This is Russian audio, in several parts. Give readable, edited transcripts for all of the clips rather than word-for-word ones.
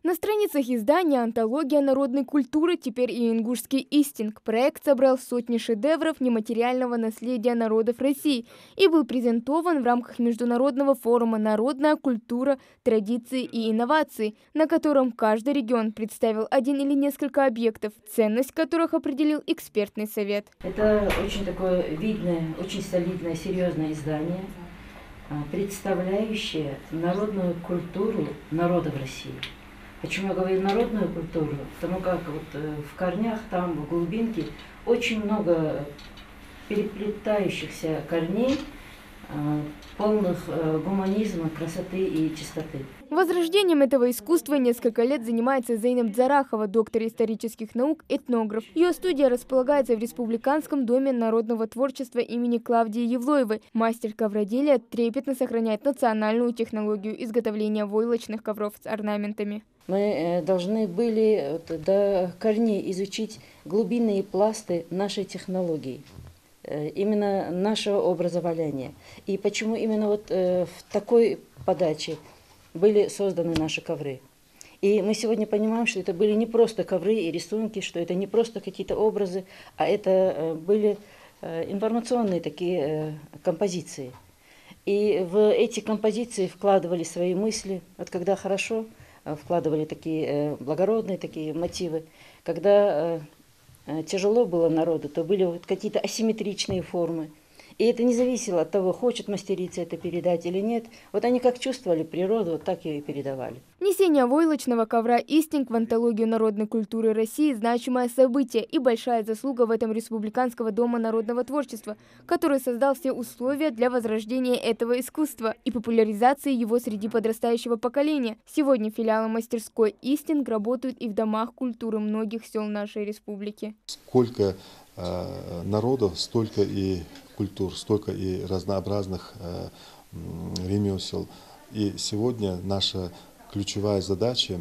На страницах издания «Антология народной культуры» теперь и ингушский истинг. Проект собрал сотни шедевров нематериального наследия народов России и был презентован в рамках международного форума «Народная культура, традиции и инновации», на котором каждый регион представил один или несколько объектов, ценность которых определил экспертный совет. Это очень такое видное, очень солидное, серьезное издание, представляющее народную культуру народов России. Почему я говорю народную культуру? Потому как вот в корнях, там в глубинке очень много переплетающихся корней, полных гуманизма, красоты и чистоты. Возрождением этого искусства несколько лет занимается Зейнеп Дзарахова, доктор исторических наук, этнограф. Ее студия располагается в Республиканском доме народного творчества имени Клавдии Евлоевой. Мастер ковроделия трепетно сохраняет национальную технологию изготовления войлочных ковров с орнаментами. Мы должны были до корней изучить глубинные пласты нашей технологии, именно нашего образования. И почему именно вот в такой подаче были созданы наши ковры. И мы сегодня понимаем, что это были не просто ковры и рисунки, что это не просто какие-то образы, а это были информационные такие композиции. И в эти композиции вкладывали свои мысли. Вот когда хорошо, вкладывали такие благородные такие мотивы. Когда тяжело было народу, то были вот какие-то асимметричные формы. И это не зависело от того, хочет мастерица это передать или нет. Вот они как чувствовали природу, вот так ее и передавали. Внесение войлочного ковра «Истинг» в антологию народной культуры России – значимое событие и большая заслуга в этом Республиканского дома народного творчества, который создал все условия для возрождения этого искусства и популяризации его среди подрастающего поколения. Сегодня филиалы мастерской «Истинг» работают и в домах культуры многих сел нашей республики. Сколько народов, столько и культур, столько и разнообразных ремесел. И сегодня наша ключевая задача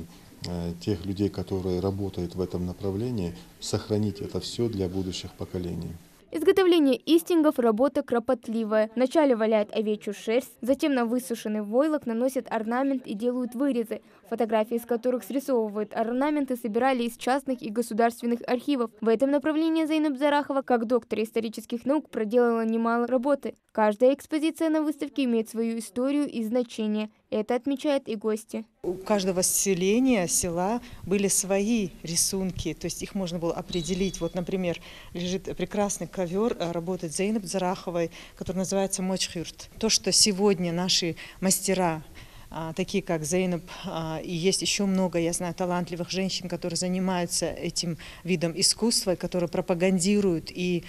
тех людей, которые работают в этом направлении, сохранить это все для будущих поколений. Изготовление истингов – работа кропотливая. Вначале валяют овечью шерсть, затем на высушенный войлок наносят орнамент и делают вырезы. Фотографии, из которых срисовывают орнаменты, собирали из частных и государственных архивов. В этом направлении Зейнеп Дзарахова, как доктор исторических наук, проделала немало работы. Каждая экспозиция на выставке имеет свою историю и значение. Это отмечают и гости. У каждого села были свои рисунки, то есть их можно было определить. Вот, например, лежит прекрасный ковер работы Зейнеп Дзараховой, который называется «Мочхюрт». То, что сегодня наши мастера, такие как Зейнеп, и есть еще много, я знаю, талантливых женщин, которые занимаются этим видом искусства, которые пропагандируют и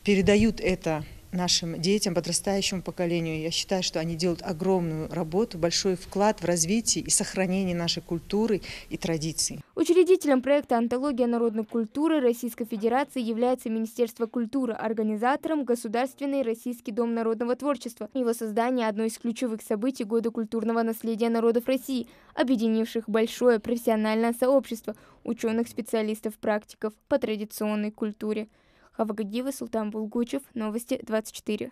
передают это нашим детям, подрастающему поколению. Я считаю, что они делают огромную работу, большой вклад в развитие и сохранение нашей культуры и традиций. Учредителем проекта «Антология народной культуры» Российской Федерации является Министерство культуры, организатором Государственный Российский дом народного творчества. Его создание – одно из ключевых событий Года культурного наследия народов России, объединивших большое профессиональное сообщество ученых, специалистов, практиков по традиционной культуре. Хавагагиева, Султан Булгучев, Новости 24.